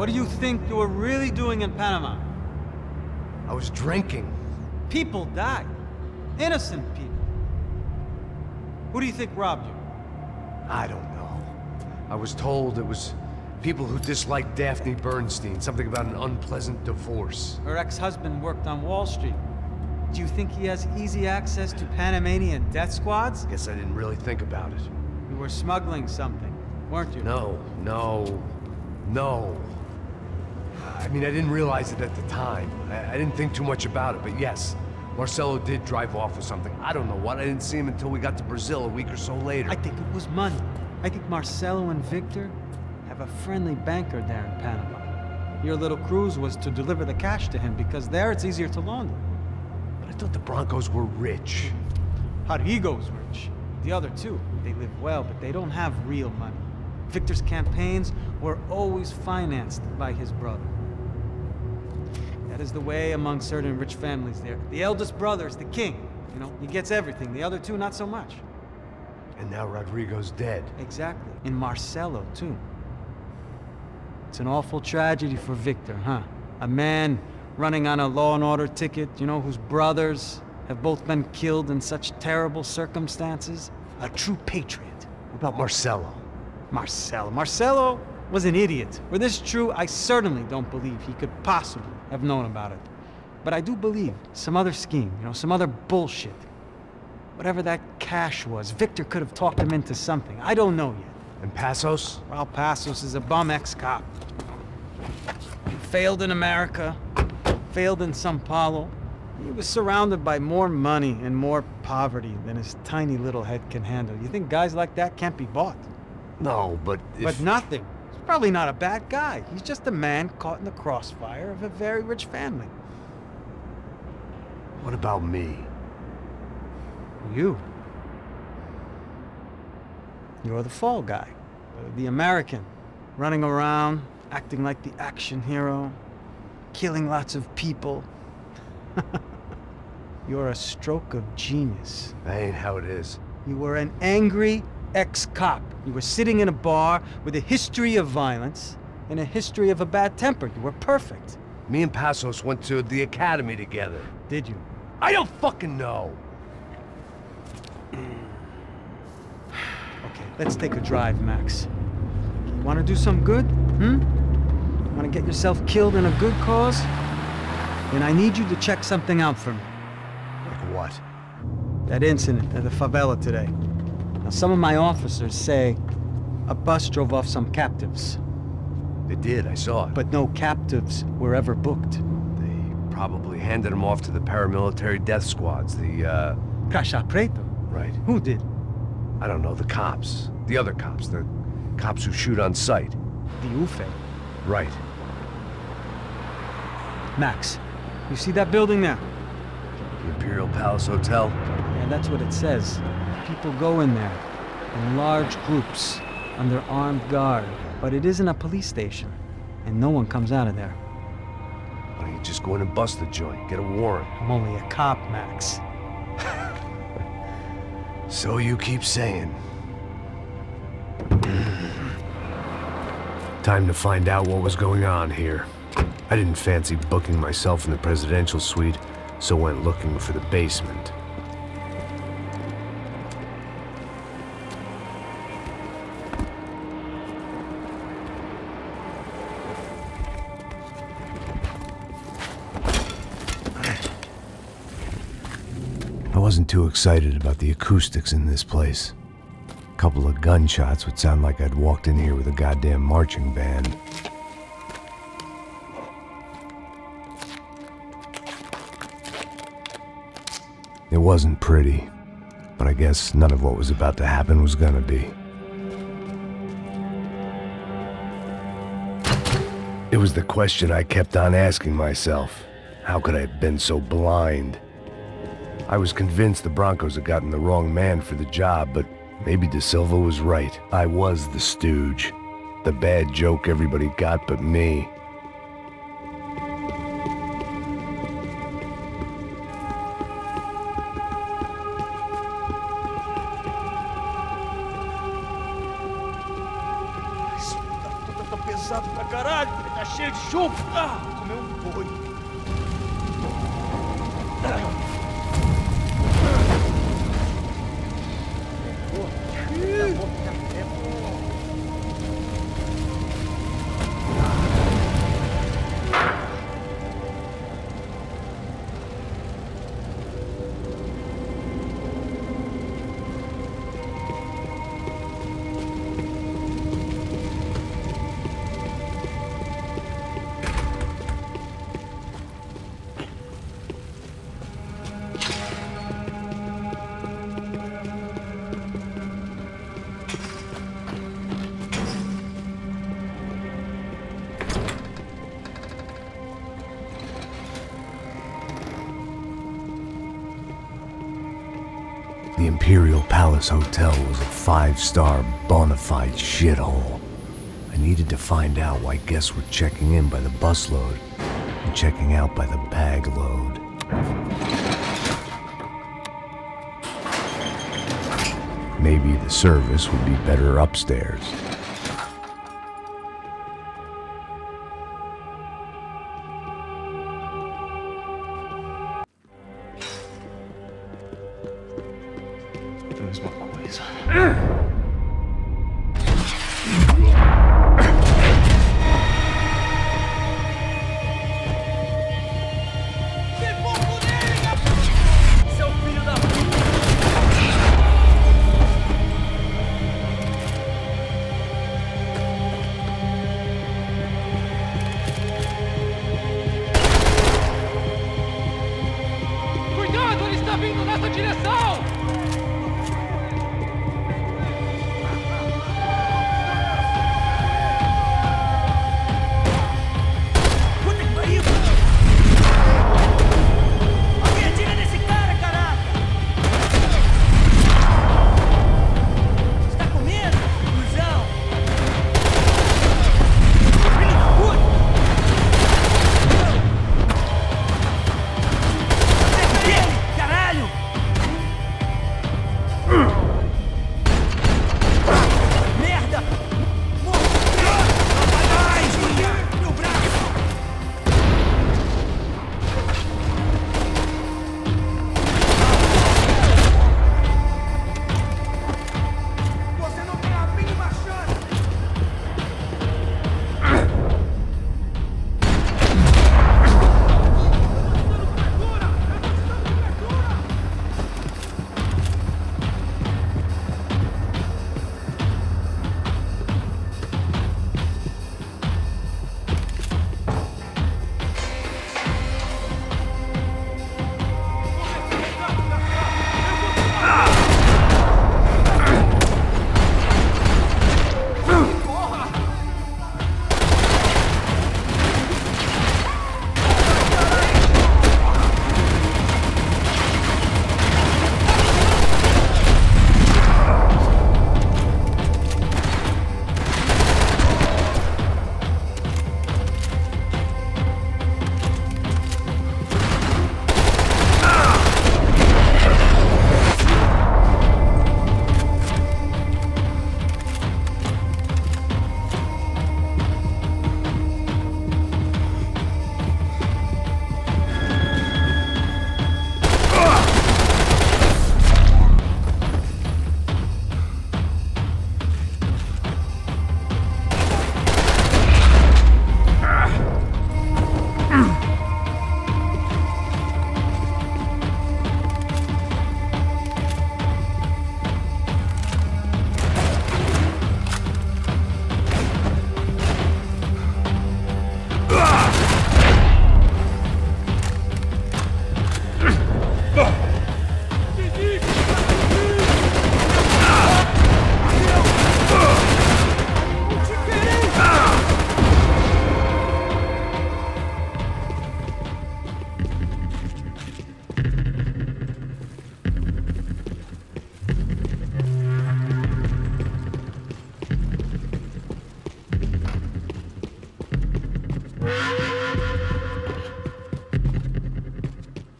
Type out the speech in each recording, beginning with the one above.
What do you think you were really doing in Panama? I was drinking. People died. Innocent people. Who do you think robbed you? I don't know. I was told it was people who disliked Daphne Bernstein, something about an unpleasant divorce. Her ex-husband worked on Wall Street. Do you think he has easy access to Panamanian death squads? Guess I didn't really think about it. You were smuggling something, weren't you? No. I mean, I didn't realize it at the time. I didn't think too much about it, but yes, Marcelo did drive off with something. I don't know what. I didn't see him until we got to Brazil a week or so later. I think it was money. I think Marcelo and Victor have a friendly banker there in Panama. Your little cruise was to deliver the cash to him because there it's easier to launder. But I thought the Broncos were rich. Rodrigo's rich. The other two, they live well, but they don't have real money. Victor's campaigns were always financed by his brother. That is the way among certain rich families there. The eldest brother is the king. You know, he gets everything. The other two, not so much. And now Rodrigo's dead. Exactly. And Marcelo, too. It's an awful tragedy for Victor, huh? A man running on a law and order ticket, you know, whose brothers have both been killed in such terrible circumstances. A true patriot. What about Marcelo? Marcelo was an idiot. Were this true, I certainly don't believe he could possibly have known about it. But I do believe some other scheme, you know, some other bullshit. Whatever that cash was, Victor could have talked him into something. I don't know yet. And Passos? Well, Passos is a bum ex-cop. He failed in America, failed in São Paulo. He was surrounded by more money and more poverty than his tiny little head can handle. You think guys like that can't be bought? No, but if... But nothing. He's probably not a bad guy. He's just a man caught in the crossfire of a very rich family. What about me? You. You're the fall guy. The American. Running around, acting like the action hero. Killing lots of people. You're a stroke of genius. That ain't how it is. You were an angry ex-cop. You were sitting in a bar with a history of violence and a history of a bad temper. You were perfect. Me and Passos went to the academy together. Did you? I don't fucking know. Okay, let's take a drive, Max. You want to do some good? Want to get yourself killed in a good cause? Then I need you to check something out for me. Like what? That incident at the favela today. Now, some of my officers say a bus drove off some captives. They did, I saw it. But no captives were ever booked. They probably handed them off to the paramilitary death squads, the, Caixa Preto? Right. Who did? I don't know, the cops. The other cops, the cops who shoot on sight. The UFE. Right. Max, you see that building there? The Imperial Palace Hotel? Yeah, that's what it says. People go in there, in large groups, under armed guard. But it isn't a police station, and no one comes out of there. Why don't you just go in and bust the joint, get a warrant? I'm only a cop, Max. So you keep saying. Time to find out what was going on here. I didn't fancy booking myself in the presidential suite, so went looking for the basement. I wasn't too excited about the acoustics in this place. A couple of gunshots would sound like I'd walked in here with a goddamn marching band. It wasn't pretty, but I guess none of what was about to happen was gonna be. It was the question I kept on asking myself. How could I have been so blind? I was convinced the Broncos had gotten the wrong man for the job, but maybe De Silva was right. I was the stooge. The bad joke everybody got but me. pesado pra caralho, tá cheio de chumbo. Comeu um boi. The Imperial Palace Hotel was a 5-star bona fide shithole. I needed to find out why guests were checking in by the busload and checking out by the bag load. Maybe the service would be better upstairs. Mesma coisa. Seu filho da puta! Cuidado, ele está vindo nessa direção!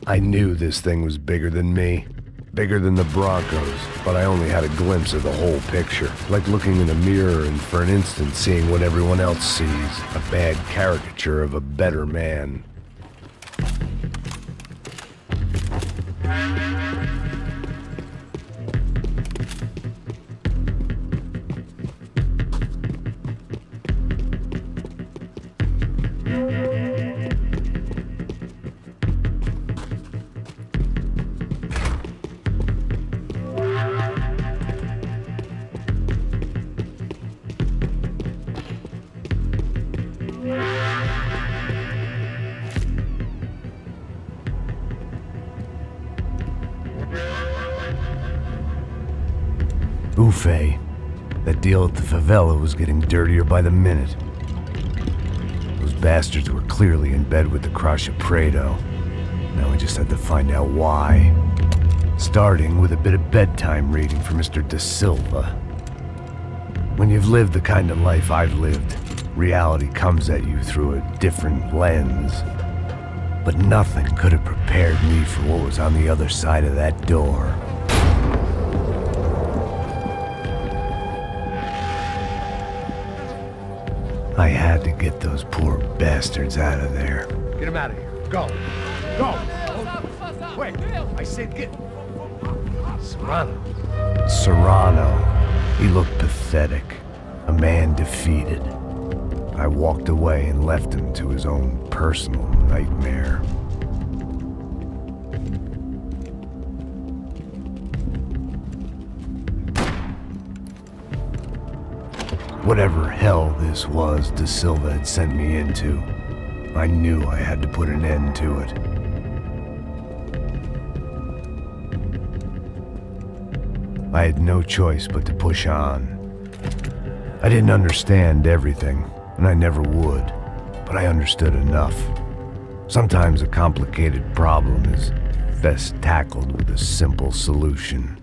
I knew this thing was bigger than me. Bigger than the Broncos, but I only had a glimpse of the whole picture. Like looking in a mirror and for an instant seeing what everyone else sees. A bad caricature of a better man. Ufe. That deal at the favela was getting dirtier by the minute. Those bastards were clearly in bed with the Crusher Prado. Now we just had to find out why. Starting with a bit of bedtime reading for Mr. Da Silva. When you've lived the kind of life I've lived, reality comes at you through a different lens. But nothing could have prepared me for what was on the other side of that door. I had to get those poor bastards out of there. Get him out of here. Go. Go. Wait. I said get... Serrano. Serrano. He looked pathetic. A man defeated. I walked away and left him to his own personal nightmare. Whatever hell this was Da Silva had sent me into, I knew I had to put an end to it. I had no choice but to push on. I didn't understand everything, and I never would, but I understood enough. Sometimes a complicated problem is best tackled with a simple solution.